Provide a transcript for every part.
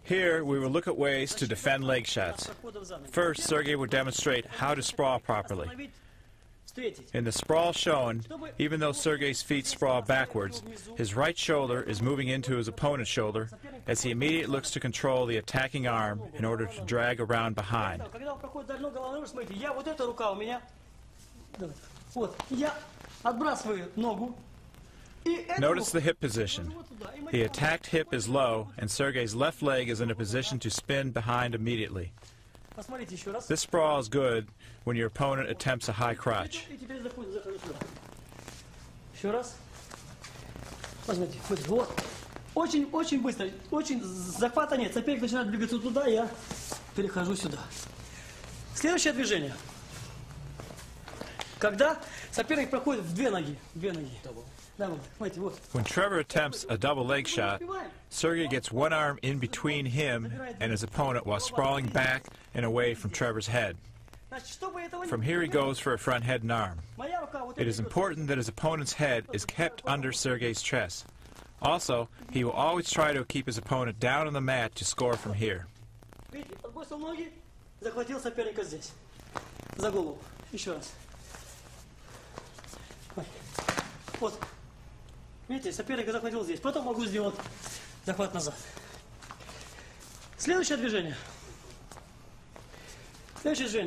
Here, we will look at ways to defend leg shots. First, Sergei will demonstrate how to sprawl properly. In the sprawl shown, even though Sergei's feet sprawl backwards, his right shoulder is moving into his opponent's shoulder as he immediately looks to control the attacking arm in order to drag around behind. Notice the hip position. The attacked hip is low, and Sergei's left leg is in a position to spin behind immediately. This sprawl is good when your opponent attempts a high crotch. Очень быстро, очень захвата нет. Соперник начинает двигаться туда, я перехожу сюда. Следующее движение. Когда соперник проходит в две ноги. When Trevor attempts a double leg shot, Sergei gets one arm in between him and his opponent while sprawling back and away from Trevor's head. From here he goes for a front head and arm. It is important that his opponent's head is kept under Sergei's chest. Also, he will always try to keep his opponent down on the mat to score from here. Видите, соперника захватил здесь. Потом могу сделать захват назад. Следующее движение.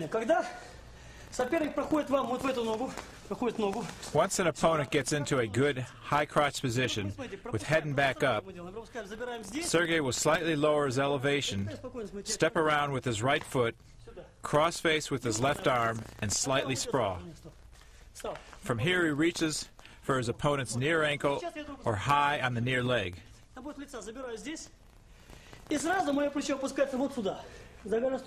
Когда соперник проходит вам вот в эту ногу, проходит ногу. Once an opponent gets into a good high crotch position with head and back up, Sergei will slightly lower his elevation, step around with his right foot, cross face with his left arm, and slightly sprawl. From here he reaches for his opponent's near ankle or high on the near leg.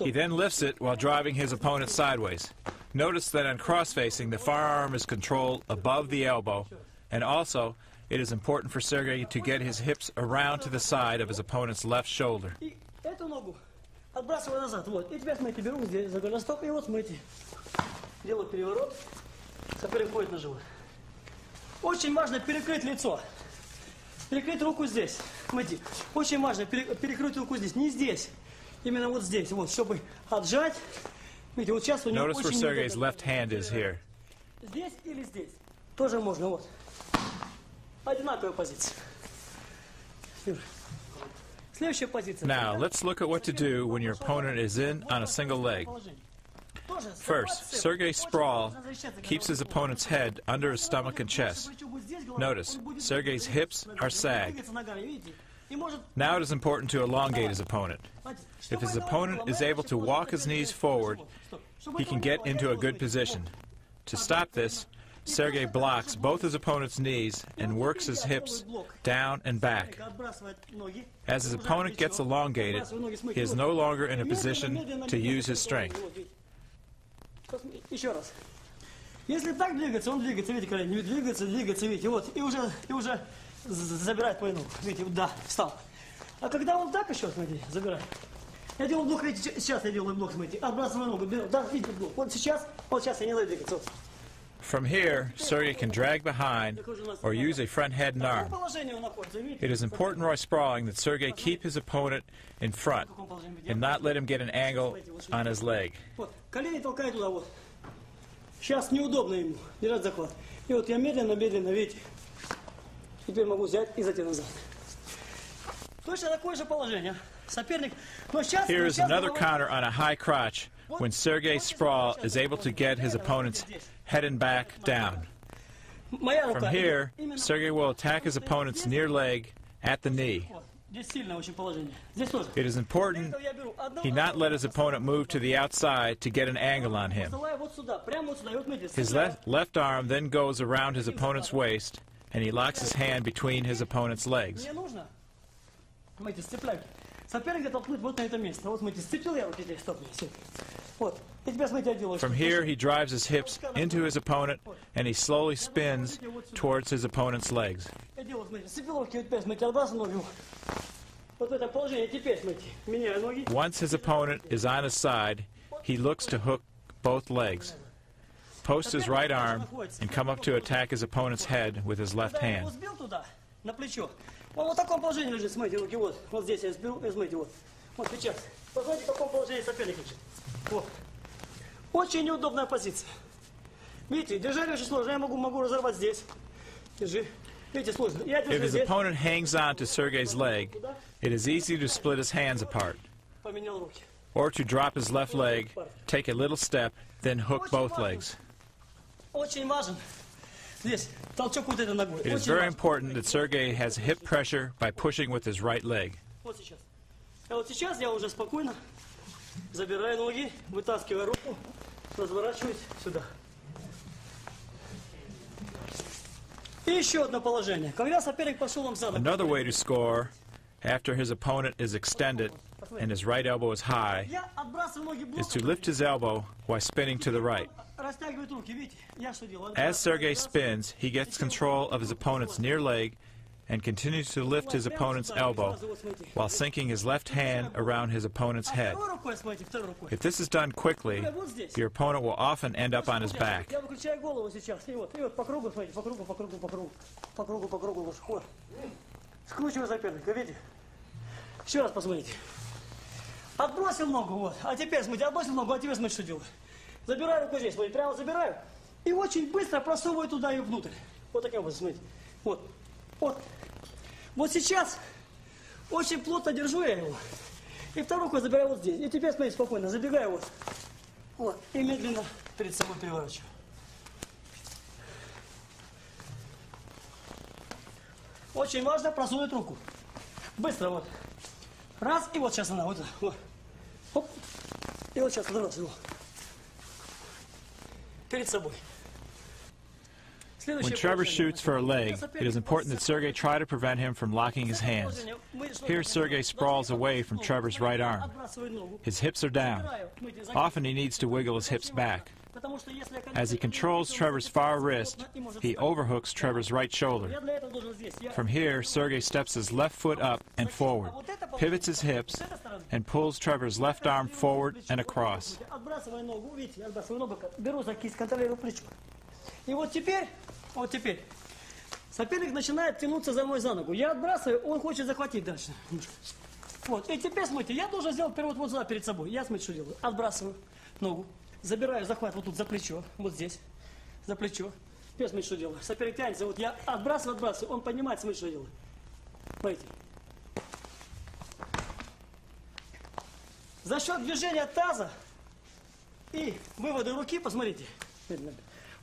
He then lifts it while driving his opponent sideways. Notice that on cross-facing, the forearm is controlled above the elbow, and also it is important for Sergei to get his hips around to the side of his opponent's left shoulder. Очень важно перекрыть лицо. Перекрыть руку здесь. Смотрите, очень важно перекрыть руку здесь, не здесь. Именно вот здесь, вот, чтобы отжать. Видите, вот сейчас у него Notice where Sergei's left hand is here. Здесь или здесь. Тоже можно, вот. Одинаковая позиция. Следующая позиция. Now, let's look at what to do when your opponent is in on a single leg. First, Sergei's sprawl keeps his opponent's head under his stomach and chest. Notice, Sergei's hips are sagged. Now it is important to elongate his opponent. If his opponent is able to walk his knees forward, he can get into a good position. To stop this, Sergei blocks both his opponent's knees and works his hips down and back. As his opponent gets elongated, he is no longer in a position to use his strength. Еще раз. Если так двигаться, он двигается, видите, колени, двигается, видите, вот, и уже забирает твою ногу, видите, вот, да, встал. А когда он так еще, смотрите, забирает. Я делал блок, видите, сейчас я делаю блок, смотрите, отбрасываю ногу, беру, да, видите, блок. Вот сейчас я не надо двигаться, вот. From here, Sergei can drag behind or use a front head and arm. It is important while sprawling that Sergei keep his opponent in front and not let him get an angle on his leg. Колени толкаю туда, вот. Сейчас неудобно ему держать захват. И вот я медленно, видите, теперь могу взять и затем назад. Точно такое же положение. Соперник, но сейчас... Here is another counter on a high crotch when Sergei's sprawl is able to get his opponent's head and back down. From here, Sergei will attack his opponent's near leg at the knee. It is important he not let his opponent move to the outside to get an angle on him. His left arm then goes around his opponent's waist, and he locks his hand between his opponent's legs. From here, he drives his hips into his opponent, and he slowly spins towards his opponent's legs. Once his opponent is on his side, he looks to hook both legs. Post his right arm and come up to attack his opponent's head with his left hand. Он вот в таком положении лежит, смотрите, руки вот. Вот здесь я сберу, и смотрите, вот. Вот сейчас. Посмотрите, в каком положении соперник лежит. Вот. Очень неудобная позиция. Видите, держать очень сложно. Я могу разорвать здесь. Держи. Видите, сложно. Я держу If his здесь. opponent hangs on to Sergei's leg, it is easy to split his hands apart, Поменял руки. or to drop his left leg, take a little step, then hook both legs. Очень важен. Здесь толчок вот этой ногой. It is Очень very важен. important that Sergei has hip pressure by pushing with his right leg. Вот сейчас. А вот сейчас я уже спокойно забираю ноги, вытаскиваю руку, разворачиваюсь сюда. И еще одно положение. Когда соперник пошел вам за ногу. Another way to score, after his opponent is extended and his right elbow is high, Я отбрасываю ноги is to блоком. lift his elbow while spinning to the right. Растягивает руки, видите? Я что делаю? As Sergei spins, he gets control of his opponent's near leg and continues to lift his opponent's elbow while sinking his left hand around his opponent's head. Второй рукой, смотрите, второй рукой. If this is done quickly, your opponent will often end up on his back. Я выключаю голову сейчас. И вот по кругу, смотрите, по кругу. По кругу. Вот. Скручиваю соперника, видите? Еще раз посмотрите. Отбросил ногу, вот. А теперь, смотрите, отбросил ногу, а теперь, смотрите, что делаю. Забираю руку здесь, смотрите, прямо забираю. И очень быстро просовываю туда ее внутрь. Вот таким образом, смотрите. Вот. Вот сейчас очень плотно держу я его. И вторую руку забираю вот здесь. И теперь, смотрите, спокойно, забегаю вот. Вот. И медленно перед собой переворачиваю. Очень важно просунуть руку. Быстро вот. Раз, и вот сейчас она, вот. Оп. И вот сейчас оторвался его. Перед собой. When Trevor shoots for a leg, it is important that Sergei try to prevent him from locking his hands. Here, Sergei sprawls away from Trevor's right arm. His hips are down. Often he needs to wiggle his hips back. As he controls Trevor's far wrist, he overhooks Trevor's right shoulder. From here, Sergei steps his left foot up and forward, pivots his hips, and pulls Trevor's left arm forward and across. И вот теперь, соперник начинает тянуться за мной за ногу. Я отбрасываю, он хочет захватить дальше. Вот, и теперь, смотрите, я должен сделать перевод вот сюда перед собой. Я, смотрите, что делаю. Отбрасываю ногу, забираю захват вот тут за плечо, вот здесь, за плечо. Теперь, смотрите, что делаю. Соперник тянется, вот я отбрасываю, он поднимает, смотрите, что делаю. Смотрите. За счет движения таза и вывода руки, посмотрите.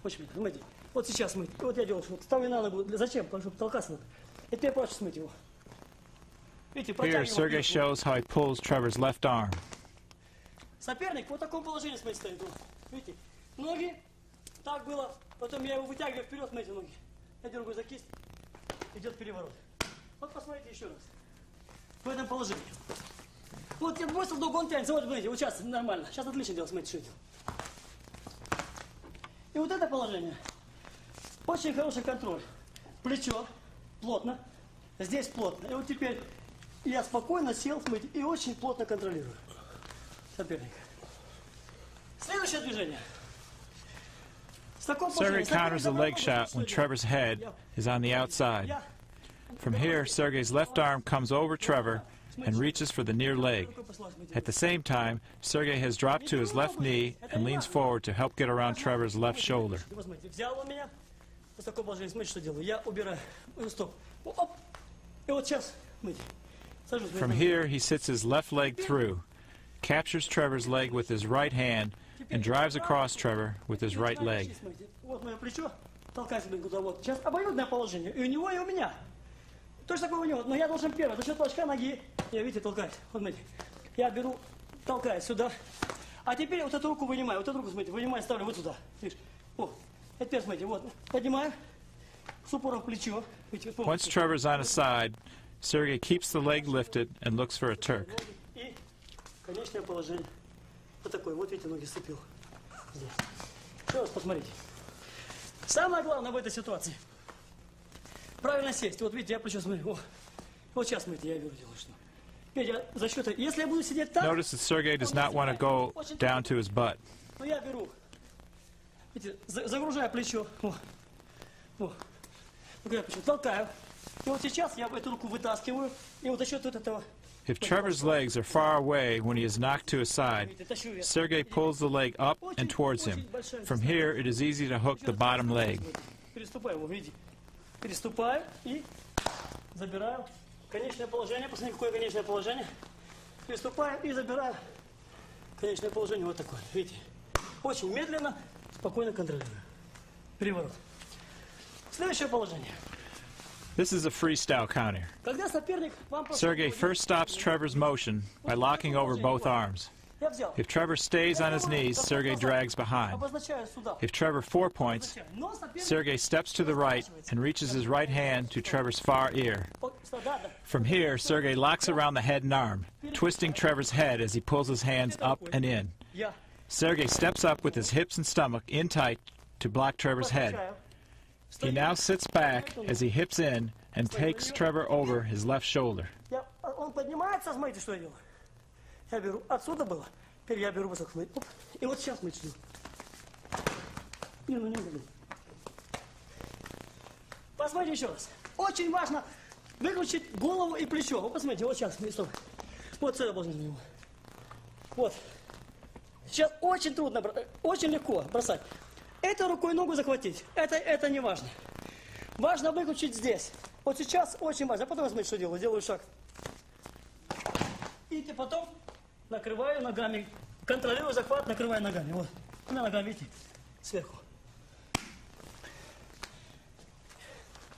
Очень медленно, смотрите. Вот сейчас, смотрите, вот я делаю, вот ставлю на ногу. Зачем? Потому что толкаться надо. И теперь просто, смотрите его. Видите, Here, Sergei shows how he pulls Trevor's left arm. Соперник вот в таком положении, смотрите, стоит. Вот. Видите, ноги, так было. Потом я его вытягиваю вперед, смотрите, ноги. Я дергаю за кисть, идет переворот. Вот посмотрите еще раз. В этом положении. Вот я бросил ногу, он тянется. Вот, смотрите, вот сейчас нормально. Сейчас отлично дело, смотрите, что это. И вот это положение. Очень хороший контроль. Плечо плотно, здесь плотно. И вот теперь я спокойно сел, смотрите, и очень плотно контролирую соперника. Следующее движение. Sergei counters a leg shot when Trevor's head is on the outside. From here, Sergei's left arm comes over Trevor and reaches for the near leg. At the same time, Sergei has dropped to his left knee and leans forward to help get around Trevor's left shoulder. Взял он меня, в таком положении, смотрите, что делаю. Я убираю, стоп, оп, и вот сейчас, смотрите, сажусь. From here, he sits his left leg through, captures Trevor's leg with his right hand, and drives across Trevor with his right leg. Вот мое плечо, толкается куда вот. Сейчас обоюдное положение, и у него, и у меня. Точно такое у него, но я должен первый, за счет толчка ноги, я, видите, толкаюсь, вот смотрите, я беру, толкаюсь сюда, а теперь вот эту руку вынимаю, вот эту руку, смотрите, вынимаю, ставлю вот сюда, видишь, о, теперь, смотрите, вот, поднимаю, с упором в плечо, видите, Once Trevor's on his side, Sergei keeps the leg lifted and looks for a Turk. И конечное положение, вот такое, вот видите, ноги сцепил, здесь, еще раз посмотрите. Самое главное в этой ситуации, правильно сесть. Вот видите, я плечо смотрю. О, вот сейчас, смотрите, я беру, делаю что. Видите, за счет... Если я буду сидеть так... Notice that Sergei does not want to go down to his butt. Но я беру, видите, загружаю плечо. О. Я толкаю. И вот сейчас я эту руку вытаскиваю, и вот за счет вот этого. If Trevor's legs are far away when he is knocked to his side, Sergei pulls the leg up and towards him. From here, it is easy to hook the bottom leg. Переступаю его, видите? Переступаю и забираю. Конечное положение. Посмотрите, какое конечное положение. Переступаю и забираю. Конечное положение вот такое. Видите? Очень медленно, спокойно контролирую. Переворот. Следующее положение. This is a freestyle counter. Когда соперник вам Sergei first stops Trevor's motion by locking over both arms. Я взял. If Trevor stays on his knees, Sergei drags behind. Обозначаю сюда. If Trevor 4 points, Но соперник Sergei steps to the right and reaches his right hand to Trevor's far ear. From here, Sergei locks around the head and arm, twisting Trevor's head as he pulls his hands up and in. Я Sergei steps up with his hips and stomach in tight to block Trevor's head. He now sits back as he hips in and takes Trevor over his left shoulder. Он поднимается, смотрите, что я делаю. Я беру, отсюда было, теперь я беру высоко, смотрите, оп, и вот сейчас мы чтим. Не. Посмотрите еще раз. Очень важно выключить голову и плечо. Вот посмотрите, вот сейчас, стоп. Вот сюда должны его. Вот. Сейчас очень трудно, очень легко бросать. Этой рукой ногу захватить, это не важно. Важно выключить здесь. Вот сейчас очень важно. А потом смотрите, что делаю. Делаю шаг. И потом накрываю ногами. Контролирую захват, накрываю ногами. Вот. У меня ногами, видите, сверху.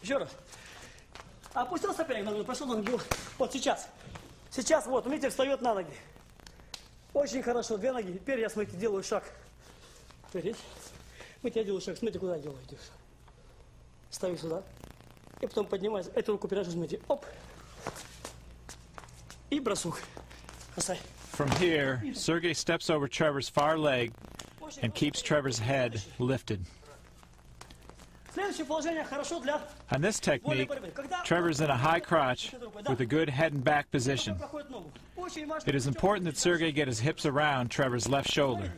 Еще раз. Опустил соперник ногу, пошел на ноги. Вот сейчас. Сейчас, вот, видите, встает на ноги. Очень хорошо, две ноги. Теперь я, смотрите, делаю шаг. Вперед. Я делаю шаг. Смотрите, куда я делаю. Ставлю сюда. И потом поднимаю. Эту руку перевожу, смотрите. Оп. И бросок. Бросай. From here, Sergei steps over Trevor's far leg and keeps Trevor's head lifted. Следующее положение хорошо для On this technique, Trevor's in a high crotch with a good head and back position. It is important that Sergei get his hips around Trevor's left shoulder.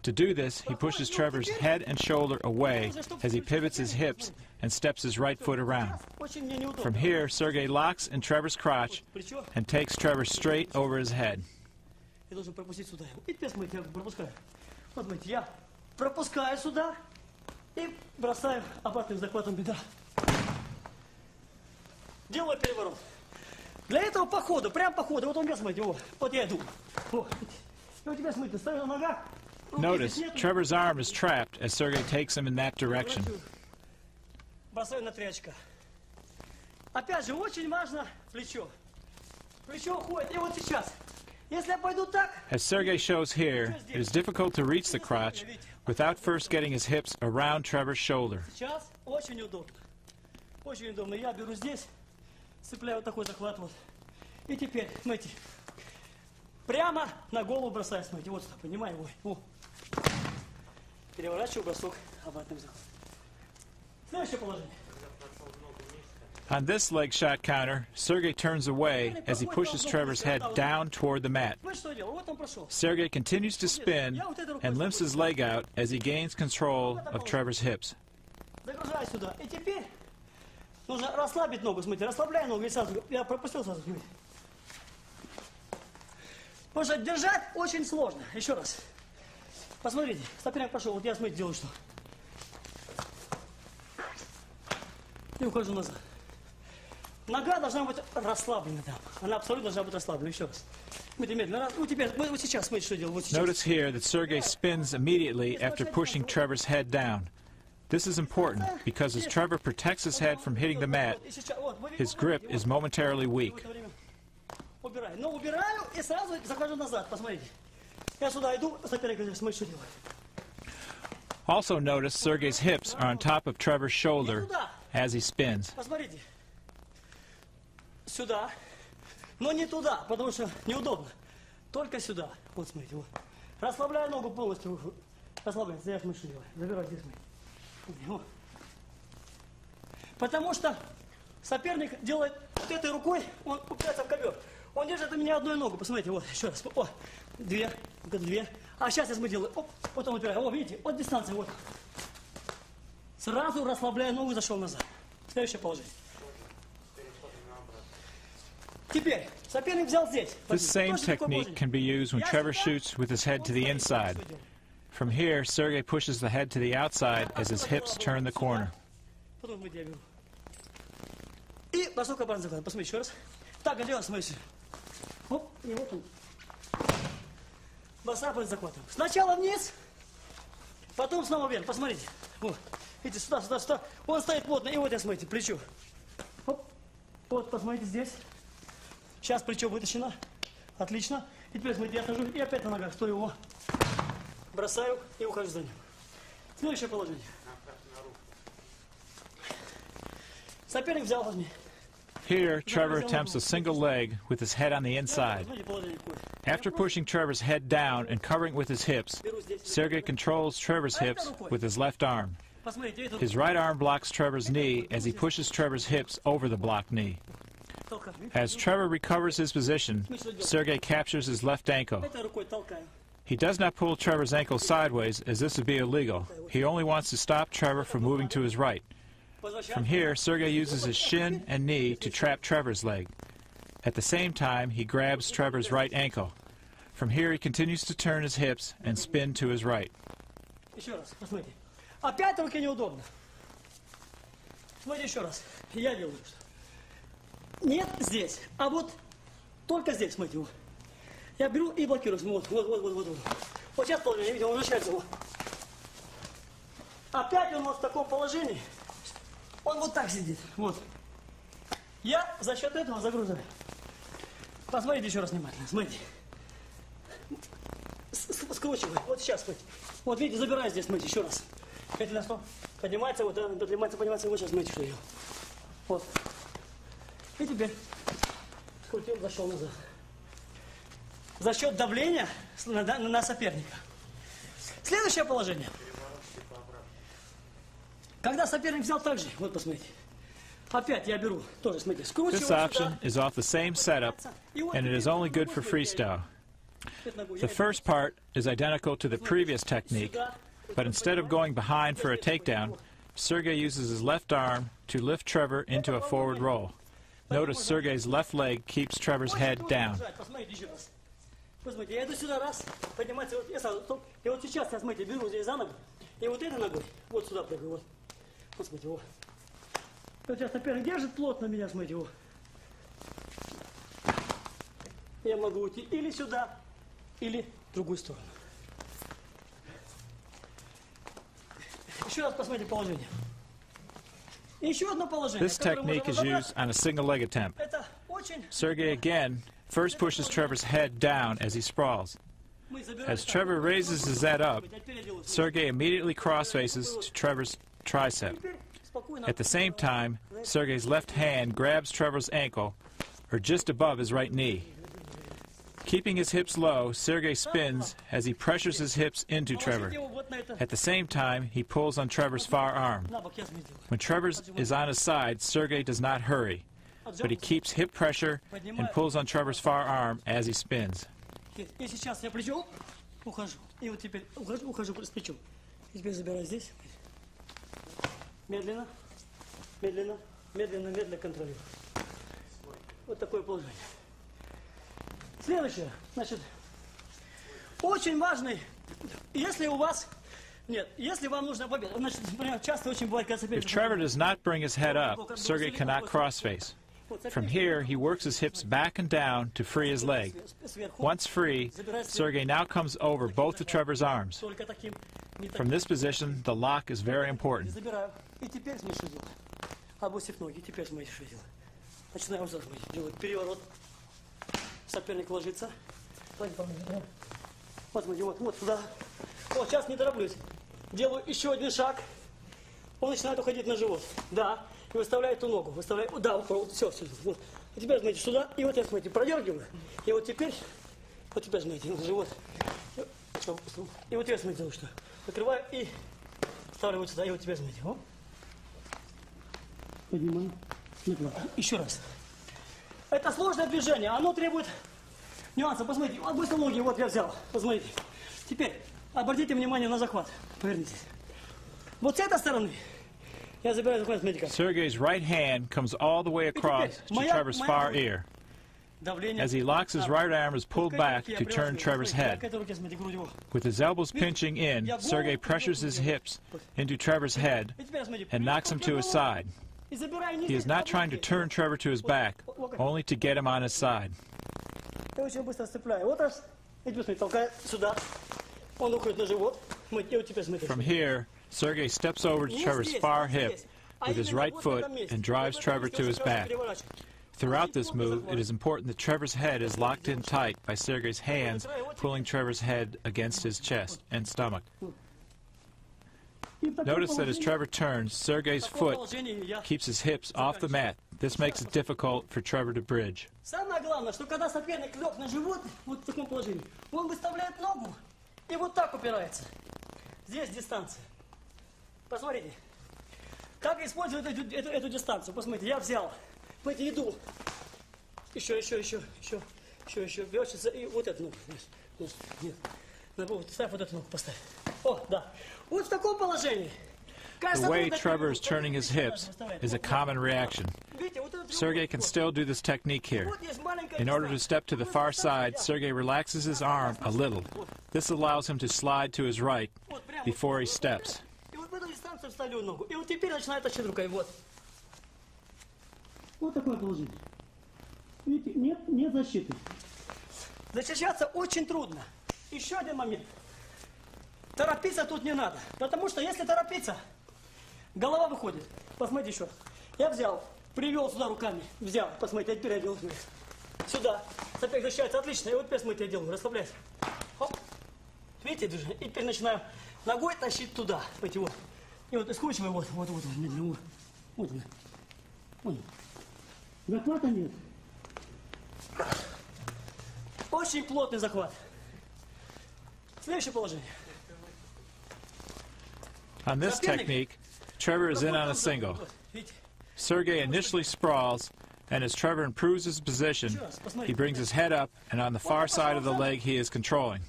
To do this, he pushes Trevor's head and shoulder away as he pivots his hips and steps his right foot around. From here, Sergei locks in Trevor's crotch and takes Trevor straight over his head. Я должен пропустить сюда. И теперь смотрите, я пропускаю. Вот смотрите, я пропускаю сюда и бросаю обратным захватом бедра. Делаю переворот. Для этого по ходу, прям по ходу, вот он, смотрите, вот я иду. Вот. И вот теперь смотрите, ставлю на ногах. Notice, Trevor's arm is trapped as Sergei takes him in that direction. Бросаю на 3 очка. Опять же, очень важно плечо. Плечо уходит. И вот сейчас. Если я пойду так... As Sergei shows here, it is difficult to reach the crotch without first getting his hips around Trevor's shoulder. Сейчас очень удобно. Очень удобно. Я беру здесь, цепляю вот такой захват вот. И теперь, смотрите, прямо на голову бросаю, смотрите, вот сюда, поднимаю его. Переворачиваю бросок обратным захватом. Следующее положение. On this leg shot counter, Sergei turns away as he pushes Trevor's head down toward the mat. Sergei continues to spin and limps his leg out as he gains control of Trevor's hips. Загружаю сюда. И теперь нужно расслабить ногу, смотрите, расслабляю ногу и сразу, я пропустил сразу. Потому что держать очень сложно. Еще раз. Посмотрите, соперник пошел, вот я, смотрите, делаю что. И ухожу назад. Нога должна быть расслаблена, да. Она абсолютно должна быть расслаблена. Еще раз. Смотрите, медленно. Вот теперь, вот сейчас, смотрите, что делаю. Вот сейчас. Notice here that Sergei spins immediately after pushing Trevor's head down. This is important because as Trevor protects his head from hitting the mat, his grip is momentarily weak. Убираю. Но убираю и сразу захожу назад. Посмотрите. Я сюда иду, соперник, смотрите, что делаю. Also notice Sergei's hips are on top of Trevor's shoulder as he spins. Посмотрите. Сюда. Но не туда, потому что неудобно. Только сюда. Вот смотрите. Вот. Расслабляю ногу полностью. Расслабляю. Я смотрю, что делаю. Забираю здесь. Вот. Потому что соперник делает вот этой рукой, он упирается в ковер. Он держит у меня одну ногу. Посмотрите, вот, еще раз. О, две. А сейчас я делаю. Оп, вот он упирает. О, видите, от дистанции, вот. Сразу расслабляю ногу и зашел назад. Следующее положение. Теперь соперник взял здесь. This same technique can be used when Trevor shoots with his head to the inside. From here, Sergei pushes the head to the outside as his hips turn the corner. Потом я беру. И бросок обратно закладываю. Посмотри еще раз. Так, делаем, смотрите. Оп, и вот он. Бросок обратно закладываем. Сначала вниз, потом снова вверх. Посмотрите. Вот. Видите, сюда, сюда, сюда. Он стоит плотно. И вот я, смотрите, плечо. Оп. Вот, посмотрите здесь. Сейчас плечо вытащено. Отлично. И теперь, смотрите, я хожу и опять на ногах стою. О. Бросаю и ухожу за ним. Следующее положение. Соперник взял, возьми. Here, Trevor attempts a single leg with his head on the inside. After pushing Trevor's head down and covering with his hips, Sergei controls Trevor's hips with his left arm. His right arm blocks Trevor's knee as he pushes Trevor's hips over the blocked knee. As Trevor recovers his position, Sergei captures his left ankle. He does not pull Trevor's ankle sideways, as this would be illegal. He only wants to stop Trevor from moving to his right. From here, Sergei uses his shin and knee to trap Trevor's leg. At the same time, he grabs Trevor's right ankle. From here, he continues to turn his hips and spin to his right. Еще раз, посмотрите. Опять руки неудобно. Смотрите еще раз. Я делаю. Нет здесь, а вот только здесь, смотрите. Вот. Я беру и блокирую. Вот. Вот сейчас положение, видите, он возвращается. Вот. Опять он вот в таком положении. Он вот так сидит. Вот. Я за счет этого загружаю. Посмотрите еще раз внимательно. Смотрите. Скручиваю. Вот сейчас, смотрите. Вот видите, забираю здесь, смотрите, еще раз. Это на что? Поднимается, вот, поднимается, вот сейчас, смотрите, что я делаю. Вот. И теперь скрутил, зашел назад. За счет давления на соперника. Следующее положение. Когда соперник взял так же, вот посмотрите. Опять я беру, тоже смотрите, скручиваю. This option is off the same setup, and it is only good for freestyle. The first part is identical to the previous technique, but instead of going behind for a takedown, Sergei uses his left arm to lift Trevor into a forward roll. Notice Sergei's left leg keeps Trevor's head down. Посмотрите, я иду сюда раз, поднимается, вот, я сразу, стоп, и вот сейчас я, смотрите, беру здесь за ногу, и вот этой ногой, вот сюда прыгаю, вот. Вот смотрите, вот. Вот сейчас соперник держит плотно меня, смотрите, вот. Я могу уйти или сюда, или в другую сторону. Еще раз посмотрите положение. Еще одно положение. This technique is used on a single leg attempt. Это очень... Sergei again first pushes Trevor's head down as he sprawls. As Trevor raises his head up, Sergei immediately cross-faces to Trevor's tricep. At the same time, Sergei's left hand grabs Trevor's ankle, or just above his right knee. Keeping his hips low, Sergei spins as he pressures his hips into Trevor. At the same time, he pulls on Trevor's far arm. When Trevor is on his side, Sergei does not hurry, but he keeps hip pressure and pulls on Trevor's far arm as he spins. И сейчас я плечом ухожу. И вот теперь ухожу с плечом. И теперь забираю здесь. Медленно, медленно, медленно, медленно контролирую. Вот такое положение. Следующее. Значит, очень важный, если у вас... Нет, если вам нужна победа, значит, например, часто очень бывает, когда соперник... If Trevor does not bring his head up, Sergei cannot cross-face. From here, he works his hips back and down to free his leg. Once free, Sergei now comes over both of Trevor's arms. From this position, the lock is very important. И теперь смотрите, что делаю. Обусив ноги, теперь смотрите, что делаю. Начинаю вот так, смотрите, делаю переворот. Соперник ложится. Вот смотрите, вот сюда. Вот, сейчас не тороплюсь. Делаю еще один шаг. Он начинает уходить на живот. Да. И выставляю эту ногу. Выставляю. Да, вот, все. Вот. А теперь, смотрите, сюда. И вот я, смотрите, продергиваю. И вот теперь, смотрите, на живот. И вот теперь, смотрите, что. Закрываю и ставлю вот сюда. И вот теперь, смотрите. Оп. Поднимаю. Еще раз. Это сложное движение. Оно требует нюансов. Посмотрите. Отбросил ноги. Вот я взял. Посмотрите. Теперь обратите внимание на захват. Повернитесь. Вот с этой стороны Я забираю документ, смотрите как. Sergei's right hand comes all the way across to Trevor's far ear. As he locks, his right arm is pulled back to turn Trevor's head. With his elbows pinching in, Sergei pressures his hips into Trevor's head and knocks him to his side. He is not trying to turn Trevor to his back, only to get him on his side. Я очень быстро сцепляю. Вот раз. И теперь смотри, толкаю сюда. Он уходит на живот. И вот теперь смотри. From here, Sergei steps over to Trevor's far hip with his right foot and drives Trevor to his back. Throughout this move, it is important that Trevor's head is locked in tight by Sergei's hands pulling Trevor's head against his chest and stomach. Notice that as Trevor turns, Sergei's foot keeps his hips off the mat. This makes it difficult for Trevor to bridge. Самое главное, что когда соперник лег на живот, вот в таком положении, он выставляет ногу и вот так упирается. Здесь дистанция. Посмотрите, как использовать эту дистанцию. Посмотрите, я взял, смотрите, иду. Еще. Берешь, и вот эту ногу. Нет. Ставь вот эту ногу, поставь. О, да. Вот в таком положении. The way Trevor is turning his hips is a common reaction. Sergei can still do this technique here. In order to step to the far side, Sergei relaxes his arm a little. This allows him to slide to his right before he steps. Вот такое положение. Видите, нет защиты. Защищаться очень трудно. Еще один момент. Торопиться тут не надо. Потому что если торопиться, голова выходит. Посмотрите еще. Я взял, привел сюда руками. Взял, посмотрите, теперь я делаю. Сюда. Соперник защищается отлично. И вот теперь, смотрите, я делаю. Расслабляйся. Хоп. Видите, движение. И теперь начинаю ногой тащить туда. Смотрите, вот. И вот скручиваю, вот, медленно. Вот. Захвата нет. Очень плотный захват. Следующее положение. On this technique, Trevor is in on a single. Sergei initially sprawls, and as Trevor improves his position, he brings his head up, and on the far side of the leg he is controlling.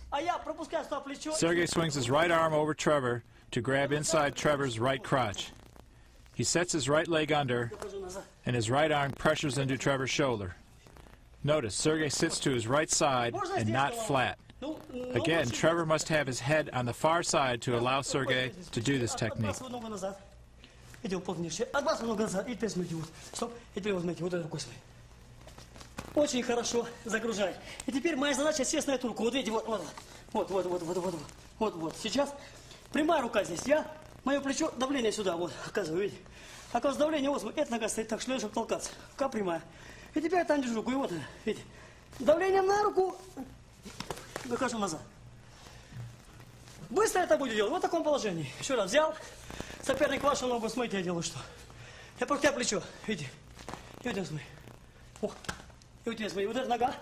Sergei swings his right arm over Trevor to grab inside Trevor's right crotch. He sets his right leg under, and his right arm pressures into Trevor's shoulder. Notice, Sergei sits to his right side and not flat. Again, Trevor must have his head on the far side to allow Sergei to do this technique. Очень хорошо загружай. И теперь моя задача сесть на эту руку. Вот видите, вот. Сейчас прямая рука здесь. Мое плечо, давление сюда, вот, оказываю, видите. Оказывается, давление, вот, эта нога стоит так, что я, чтобы толкаться. Рука прямая. И теперь я там держу руку, и вот, видите. Давление на руку, выхожу назад. Быстро это буду делать, вот в таком положении. Еще раз взял, соперник вашу ногу, смотрите, я делаю что. Я про тебя плечо, видите. И вот я смотри. О, и вот я смотри, вот эта нога.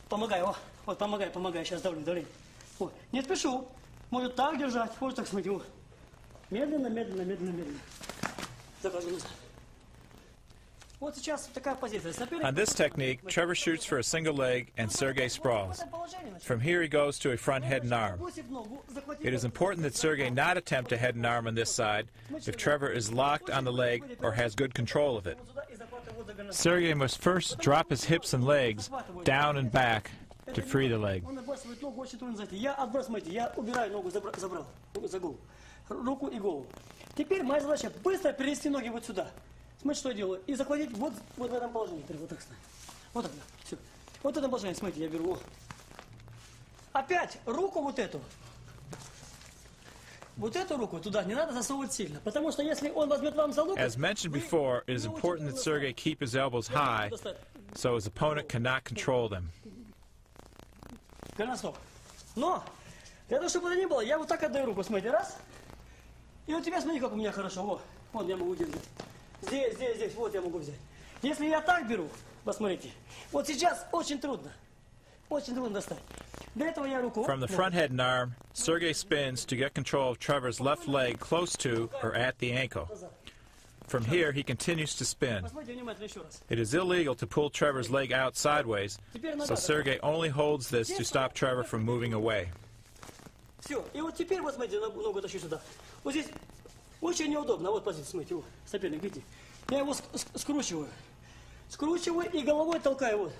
Помогай, вот, помогай, сейчас давление. Вот, не спешу. Может так держать, может так, смотри, вот. Медленно. Захожу назад. Вот сейчас такая позиция. On this technique, Trevor shoots for a single leg and Sergei sprawls. From here he goes to a front head and arm. It is important that Sergei not attempt a head and arm on this side if Trevor is locked on the leg or has good control of it. Sergei must first drop his hips and legs down and back to free the leg. Я убираю ногу, забрал за голову. Руку и голову. Теперь моя задача быстро перенести ноги вот сюда. Смотрите, что я делаю. И захватить вот в этом положении. Вот так ставить. Вот так. Все. Вот в этом положении, смотрите, я беру. Опять руку вот эту. Вот эту руку туда не надо засовывать сильно. Потому что если он возьмет вам за локоть... As mentioned before, it is important that Sergei keep his elbows high so his opponent cannot control them. Голеностоп. Но, для того, чтобы это не было, я вот так отдаю руку. Смотрите, раз. И вот тебя, смотри, как у меня хорошо. Вот я могу держать. Здесь, вот я могу взять. Если я так беру, посмотрите, вот сейчас очень трудно достать. Для этого я руку... From the front head and arm, Sergei spins to get control of Trevor's left leg close to or at the ankle. From here, he continues to spin. It is illegal to pull Trevor's leg out sideways, so Sergei only holds this to stop Trevor from moving away. Все, и вот теперь, вот смотрите, ногу тащу сюда. Вот здесь Очень неудобно. Вот позиция, смотрите, вот, соперник, видите. Я его скручиваю. Скручиваю и головой толкаю, вот.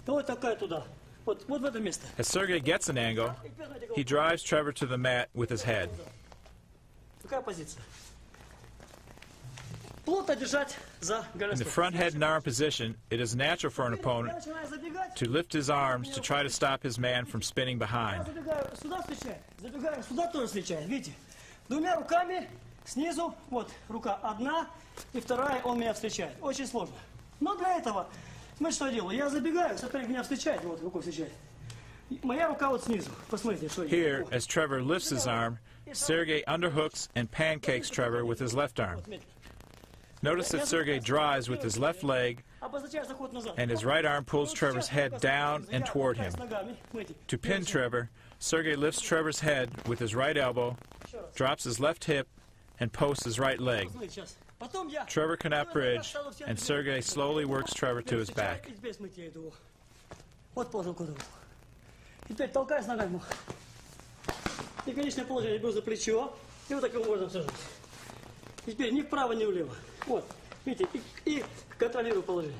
Головой толкаю туда. Вот в это место. As Sergei gets an angle, he drives Trevor to the mat with his head. Такая позиция. Плотно держать за In голеностоп. the front head and arm position, it is natural for an opponent Я начинаю забегать. to lift his arms to try to stop his man from spinning Я behind. забегаю сюда, встречаю. Забегаю сюда, тоже встречаю. Видите? Двумя руками снизу. Вот рука одна и вторая, он меня встречает. Очень сложно. Но для этого мы что делаем? Я забегаю, соперник меня встречает. Вот рукой встречает. Моя рука вот снизу. Посмотрите, что я Here, делаю. as Trevor lifts his arm, Sergei underhooks and pancakes Trevor with his left arm. Вот, видите? Notice that Sergei drives with his left leg Обозначаю заход назад. and his right arm pulls Trevor's head down and toward him. To pin Trevor, Sergei lifts Trevor's head with his right elbow, drops his left hip, and posts his right leg. Trevor cannot bridge, and Sergei slowly works Trevor to his back. Вот положил куда. Теперь толкаюсь ногами. И конечное положение беру за плечо. И вот таким образом сажусь. Теперь ни вправо, ни влево. Вот. Видите, и контролирую положение.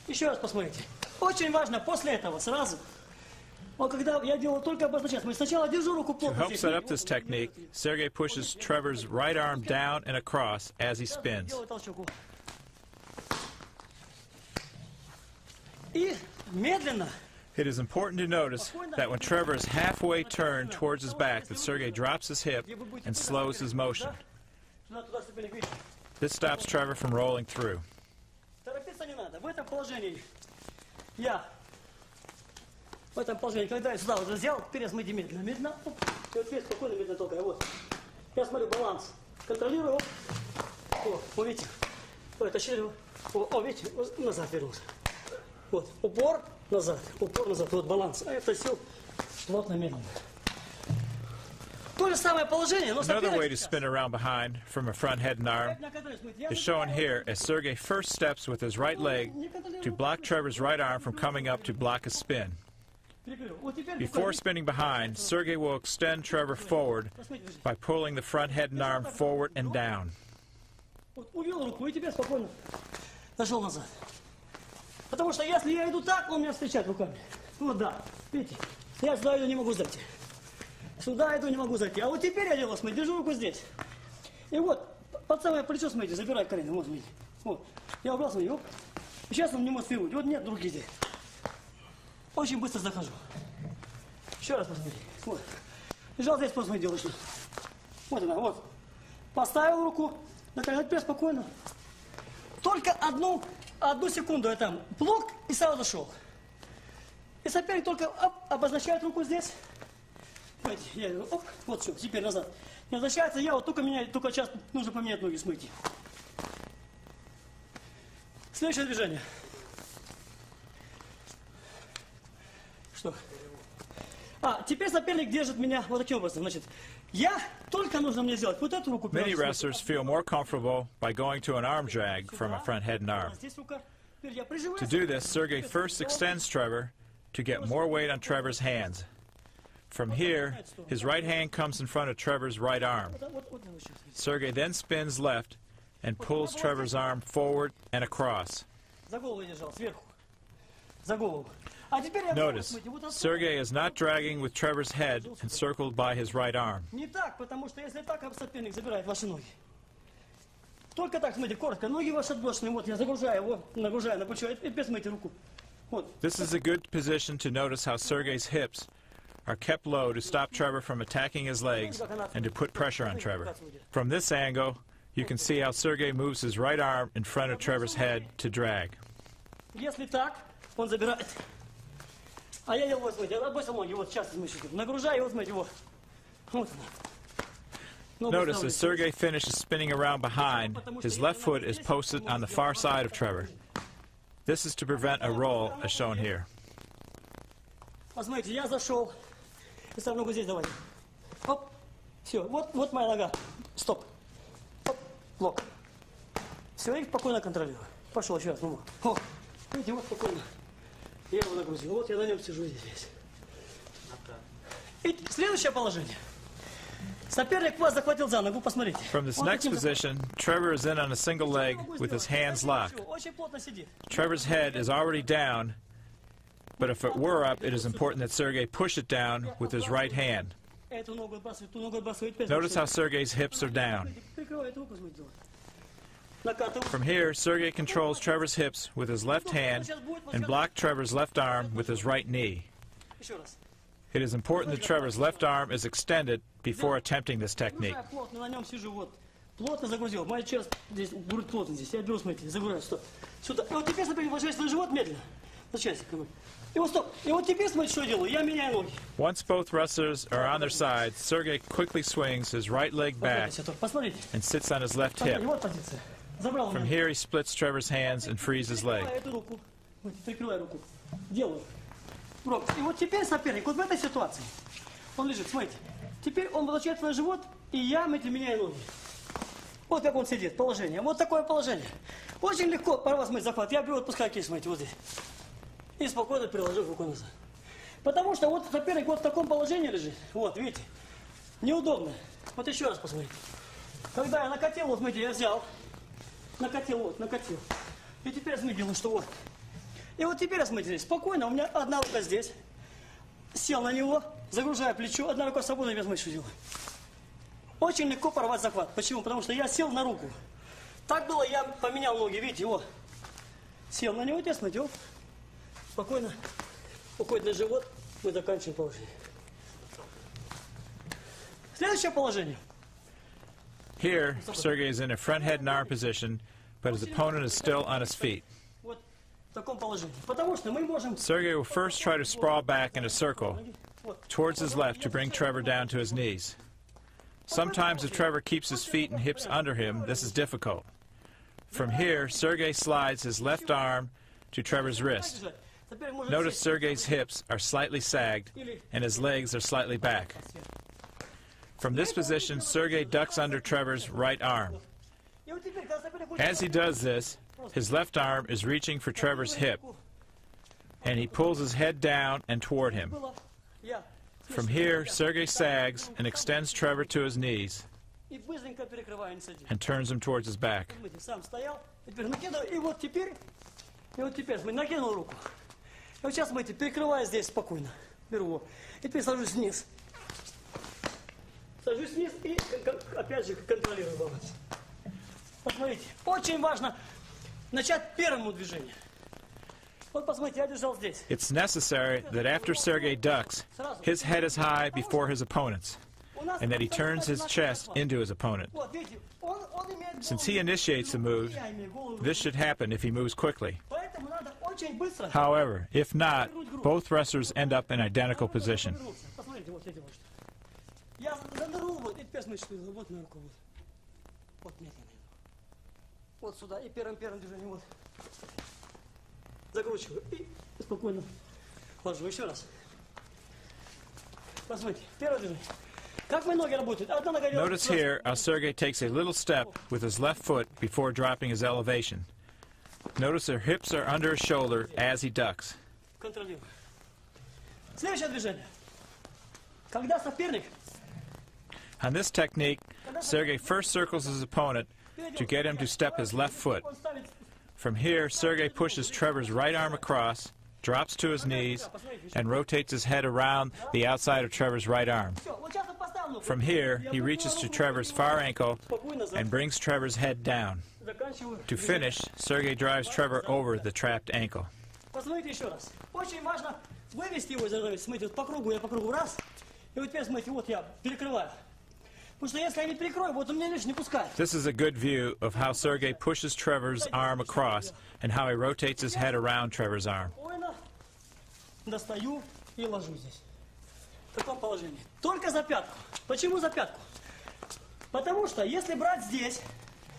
Еще раз посмотрите. Очень важно после этого сразу. Вот когда я делаю только обозначать, мы сначала держу руку To плотно. help set up this technique, Sergei pushes Trevor's right arm down and across as he spins. Делаю толчок. И медленно. It is important to notice that when Trevor is halfway turned towards his back, that Sergei drops his hip and slows his motion. Туда соперник, видите. This stops Trevor from rolling through. Торопиться не надо. В этом положении я в этом положении, когда я сюда вот взял, теперь я смотрите медленно, медленно, оп, и вот теперь спокойно, медленно толкаю. Вот. Я смотрю баланс. Контролирую. Оп. О, видите? Ой, тащили. О, видите? Назад вернулся. Вот. Упор назад. Упор назад. Вот баланс. А это все плотно, медленно. То же самое положение, но Another way to соперник spin around behind from a front head and arm is shown here as Sergei first steps with his right leg to block Trevor's right arm from coming up to block a spin. Before spinning behind, Sergei will extend Trevor forward by pulling the front head and arm forward and down. Увел руку и теперь спокойно зашел назад. Потому что если я иду так, он меня встречает руками. Вот да, видите, я сюда иду, не могу зайти. Сюда иду, не могу зайти. А вот теперь я делаю, смотрите, держу руку здесь. И вот, под самое плечо, смотрите, забираю колено. Вот, смотрите. Вот. Я убрал, смотрите, оп. И сейчас он не может свернуть. Вот нет руки здесь. Очень быстро захожу. Еще раз посмотрите. Вот. Лежал здесь, посмотрите, делаю что. Вот она, вот. Поставил руку. На колено, теперь спокойно. Только одну секунду я там блок и сразу зашел. И соперник только обозначает руку здесь. Смотрите, я иду, оп, вот все, теперь назад. Не возвращается, я вот только меняю, только сейчас нужно поменять ноги, смотрите. Следующее движение. Что? Теперь соперник держит меня вот таким образом. Значит, только нужно мне сделать вот эту руку. Many wrestlers feel more comfortable by going to an arm drag from a front head and arm. Здесь рука. Теперь я прижимаюсь. To do this, Sergei first extends Trevor to get more weight on Trevor's hands. From here, his right hand comes in front of Trevor's right arm. Sergei then spins left and pulls Trevor's arm forward and across. За голову я держал, сверху. За голову. А теперь я Notice, Sergei is not dragging with Trevor's head encircled by his right arm. Не так, потому что если так, соперник забирает ваши ноги. Только так, смотрите, коротко. Ноги ваши отброшены. Вот я загружаю его, нагружаю на плечо. И теперь смотрите руку. Вот. This is a good position to notice how Sergei's hips are kept low to stop Trevor from attacking his legs and to put pressure on Trevor. From this angle, you can see how Sergei moves his right arm in front of Trevor's head to drag. Если так, он забирает. А я делаю, вот, смотрите, отбросил ноги, вот сейчас нагружаю, вот, смотрите, вот. Вот она. Notice as Sergei finishes spinning around behind, his left foot is posted on the far side of Trevor. This is to prevent a roll, as shown here. Посмотрите, я зашел. И ставлю ногу здесь, давайте. Оп. Все, вот моя нога. Стоп. Оп. Блок. Все, и спокойно контролирую. Пошел еще раз. Ну, о. Видите, вот спокойно. Я его нагрузил. Вот я на нем сижу здесь весь. И следующее положение. Соперник вас захватил за ногу, посмотрите. From this Он next таким position, Trevor is in on a single leg with his hands locked. Очень плотно сидит. Trevor's head is already down, but if it were up, it is important that Sergei push it down with his right hand. Эту ногу отбрасывает, ту ногу отбрасывает. Notice how Sergei's hips are down. Прикрывает руку, смотрите. Накатывает. From here, Sergei controls Trevor's hips with his left hand and blocks Trevor's left arm with his right knee. Еще раз. It is important that Trevor's left arm is extended before attempting this technique. Загружаю плотно, на нем сижу, вот. Плотно загрузил. Моя челюсть здесь, грудь плотно здесь. Я беру, смотрите, загружаю, стоп. Сюда. И вот теперь, смотрите, ложусь на живот медленно. Начальник. И вот стоп. И вот теперь, смотрите, что я делаю. Я меняю ноги. Once both wrestlers are on their sides, Sergei quickly swings his right leg back Посмотрите. and sits on his left hip. Вот позиция. Забрал From меня. here, he splits Trevor's hands and frees his leg. Прикрываю эту руку. Вот, прикрываю руку. Делаю. И вот теперь соперник, вот в этой ситуации, он лежит, смотрите. Теперь он возвращается на живот, и я меняю ноги. Вот как он сидит, положение. Вот такое положение. Очень легко порвать, смотрите, захват. Я беру, отпускаю кисть, смотрите, вот здесь. И спокойно переложу руку назад. Потому что вот соперник вот в таком положении лежит. Вот, видите. Неудобно. Вот еще раз посмотрите. Когда я накатил, вот смотрите, я взял. Накатил, вот, накатил. И теперь смотрите, ну что вот. И вот теперь, смотрите, спокойно, у меня одна рука здесь. Сел на него, загружаю плечо, одна рука свободна, я смотрите, что делаю. Очень легко порвать захват. Почему? Потому что я сел на руку. Так было, я поменял ноги, видите, вот. Сел на него, смотрите, вот. Спокойно. Уходит на живот, мы заканчиваем положение. Следующее положение. Here, Sergei is in a front head and arm position, but his opponent is still on his feet. Вот в таком положении. Потому что мы можем... Sergei will first try to sprawl back in a circle towards his left to bring Trevor down to his knees. Sometimes if Trevor keeps his feet and hips under him, this is difficult. From here, Sergei slides his left arm to Trevor's wrist. Notice Sergei's hips are slightly sagged and his legs are slightly back. From this position, Sergei ducks under Trevor's right arm. As he does this, his left arm is reaching for Trevor's hip, and he pulls his head down and toward him. From here, Sergei sags and extends Trevor to his knees and turns him towards his back. Сам стоял, теперь накидываю, и вот теперь накинул руку. И вот сейчас, смотрите, перекрываю здесь спокойно, беру его, и теперь сажусь вниз. Сажусь вниз и, опять же, контролирую баланс. Посмотрите, очень важно начать первому движению. Вот посмотрите, я держал здесь. It's necessary that after Sergei ducks, his head is high before his opponent's, and that he turns his chest into his opponent. Вот, видите, он имеет Since he initiates the move, я имею голову. this should happen if he moves quickly. Поэтому надо очень быстро. However, if not, both wrestlers end up in identical position. Посмотрите, вот эти вот. Я занырнул, вот, и теперь смотрите, что делаю. Вот на руку, вот. Вот медленно. Вот сюда, и первым движением, вот. Закручиваю, и спокойно ложу. Еще раз. Посмотрите, первое движение. Как мои ноги работают? Одна нога делает. Notice here how Sergei takes a little step with his left foot before dropping his elevation. Notice their hips are under his shoulder as he ducks. Контролирую. Следующее движение. Когда соперник On this technique, Sergei first circles his opponent to get him to step his left foot. он ставит. From here, Sergei pushes Trevor's right arm across, drops to his knees, and rotates his head around the outside of Trevor's right arm. Все, вот сейчас он поставил ногу. From here, he reaches to Trevor's far ankle and brings Trevor's head down. Заканчиваю. To finish, Sergei drives Trevor over the trapped ankle. Посмотрите еще раз. Очень важно вывести его из равновесия. Смотрите, вот по кругу, я по кругу раз. И вот теперь, смотрите, вот я перекрываю. Потому что если я не перекрою, вот он меня лишь не пускает. This is a good view of how Sergei pushes Trevor's arm across and how he rotates his head around Trevor's arm. Спокойно достаю и ложу здесь. В таком положении. Только за пятку. Почему за пятку? Потому что если брать здесь,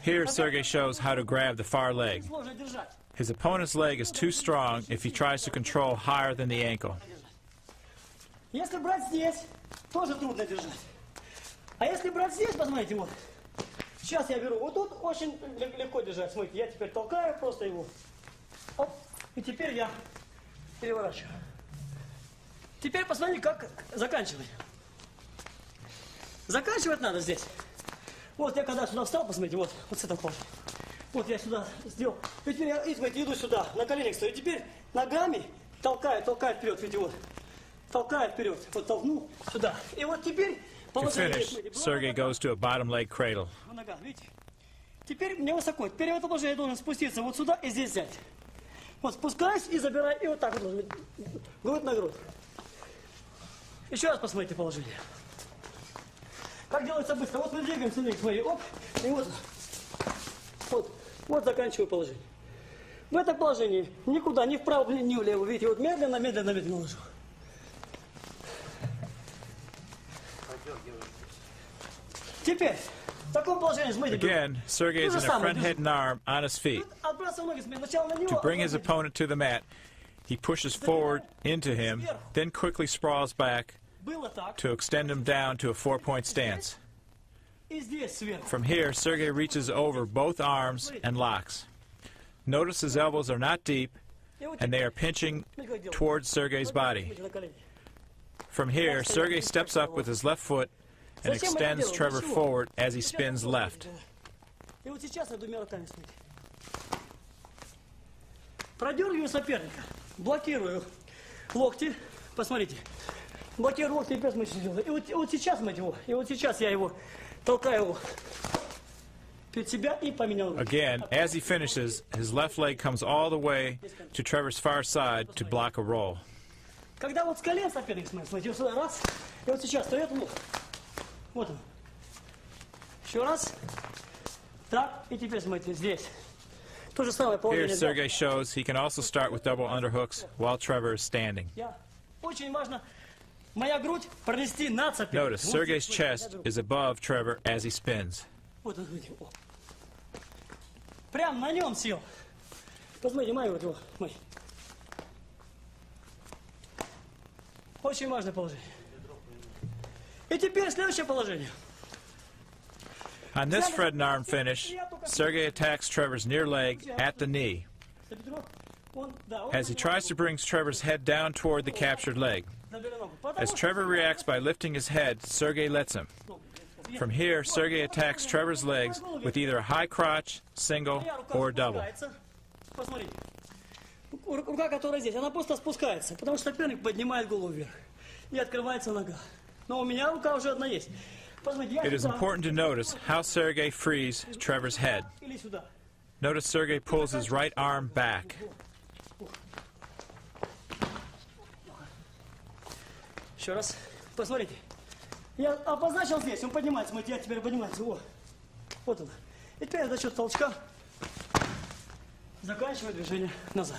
Here, Sergei shows how to grab the far leg. сложно держать. His opponent's leg is too strong if he tries to control higher than the ankle. Если брать здесь, тоже трудно держать. А если брать здесь, посмотрите, вот. Сейчас я беру. Вот тут очень легко держать. Смотрите, я теперь толкаю просто его. Оп. И теперь я переворачиваю. Теперь посмотрите, как заканчивать. Заканчивать надо здесь. Вот я когда сюда встал, посмотрите, вот с этого положения. Вот я сюда сделал. И теперь я иду сюда, на коленях стою. И теперь ногами толкаю вперед, видите, вот. Толкаю вперед, вот толкнул сюда. И вот теперь To finish, Sergei goes to a bottom leg cradle. Нога, видите? Теперь мне высоко. Теперь в это положение я должен спуститься вот сюда и здесь взять. Вот спускаюсь и забираю, и вот так вот должен быть. Грудь на грудь. Еще раз посмотрите положение. Как делается быстро. Вот мы двигаемся, смотри, оп, и вот заканчиваю положение. В это положение никуда, ни вправо, ни влево. Видите, вот медленно ложу. Теперь, в таком положении, смотрите. Again, Sergei is in a front head and arm on his feet. To bring his opponent to the mat, he pushes forward into him, then quickly sprawls back to extend him down to a 4-point stance. From here, Sergei reaches over both arms and locks. Notice his elbows are not deep, and they are pinching towards Sergei's body. From here, Sergei steps up with his left foot and extends Trevor forward as he spins left. Продергиваю соперника, блокирую локти, посмотрите, блокирую локти, теперь мы делаем. И вот сейчас мы его, и вот сейчас я его толкаю его перед себя и поменял. Again, as he finishes, his left leg comes all the way to Trevor's far side to block a roll. Когда вот с колен соперник, смотрите, вот сюда раз, и вот сейчас встает лоб. Вот он. Еще раз. Так, и теперь смотрите, здесь. То же самое Here, положение. Sergei shows he can also start with double underhooks while Trevor is standing. Очень важно моя грудь пронести над соперником. Notice, Sergei's chest is above Trevor as he spins. Вот он, смотрите. Прям на нем сел. Посмотрите, мои вот его. Мои. Очень важное положение. И теперь следующее положение. On this front and arm finish, Sergei attacks Trevor's near leg at the knee as he tries to bring Trevor's head down toward the captured leg. As Trevor reacts by lifting his head, Sergei lets him. From here, Sergei attacks Trevor's legs with either a high crotch, single, or double. Посмотрите. Рука, которая здесь, она просто спускается, потому что соперник поднимает голову вверх. И открывается нога. Но у меня рука уже одна есть. It is important to notice how Sergei frees Trevor's head. Notice Sergei pulls his right arm back. Еще раз. Посмотрите. Я обозначил здесь, он поднимается. Смотрите, я теперь поднимается. Вот он. И теперь за счет толчка заканчиваю движение назад.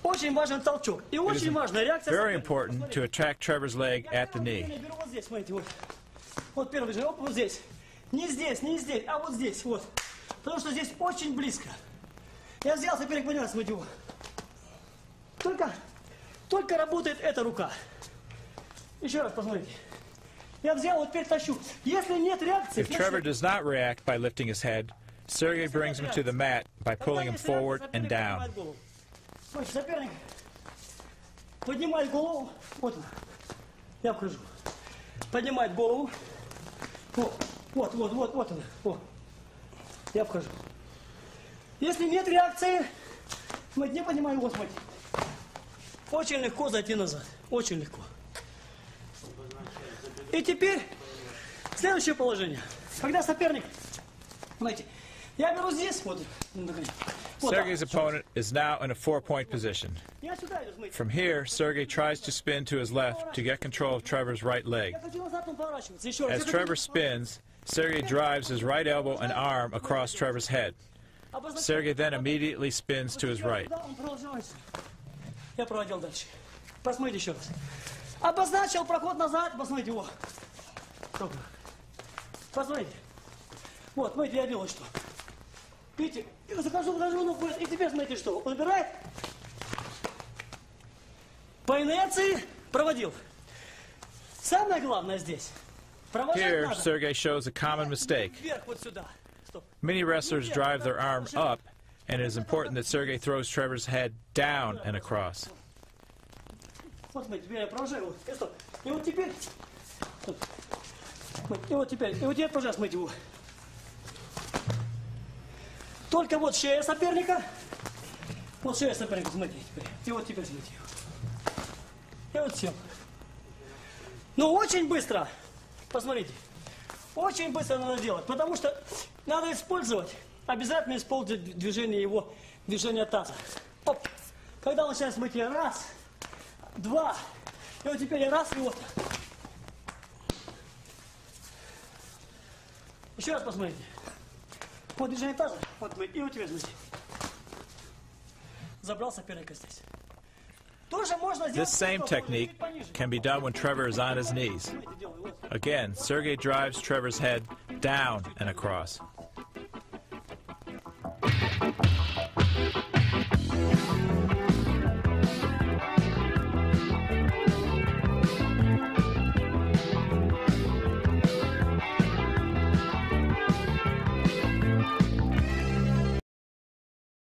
Очень важен толчок. И очень важна реакция. Very important to attack Trevor's leg at the knee. Я беру вот здесь, смотрите, вот. Вот первое движение, вот здесь. Не здесь, а вот здесь, вот. Потому что здесь очень близко. Я взял, соперник поднимается, смотрите, вот. Только работает эта рука. Еще раз посмотрите. Я взял, вот теперь тащу. Если нет реакции... If Trevor does not react by lifting his head, Sergei brings him to the mat by pulling him forward and down. Смотрите, соперник поднимает голову. Вот он. Я вхожу. Поднимает голову. Вот он. Вот. Я вхожу. Если нет реакции, мы не поднимаем его, смотрите. Очень легко зайти назад. Очень легко. И теперь следующее положение. Когда соперник, смотрите, я беру здесь, вот. Sergei's opponent is now in a 4-point position. From here, Sergei tries to spin to his left to get control of Trevor's right leg. As Trevor spins, Sergei drives his right elbow and arm across Trevor's head. Sergei then immediately spins to his right. Я проводил дальше. Посмотрите еще раз. Обозначил проход назад, посмотрите, вот. Посмотрите. Вот, смотрите, я делаю что. Видите, захожу, и теперь смотрите, что. Он убирает. По инерции проводил. Самое главное здесь. Here, Sergei shows a common mistake. Many wrestlers drive their arm up, and it is important that Sergei throws Trevor's head down and across. Вот смотрите, теперь я провожаю. И вот теперь И вот теперь пожалуйста, смыть его. Только вот шея соперника. Вот шея соперника, смотрите теперь. И вот теперь смотрите его. И вот все. Но очень быстро, посмотрите, очень быстро надо делать, потому что надо обязательно использовать движение таза. Оп. Когда он сейчас смотрите, раз, два, и вот теперь раз, и вот. Еще раз посмотрите. Вот движение таза, вот и вот теперь смотрите. Забрал соперника здесь. This same technique can be done when Trevor is on his knees. Again, Sergei drives Trevor's head down and across.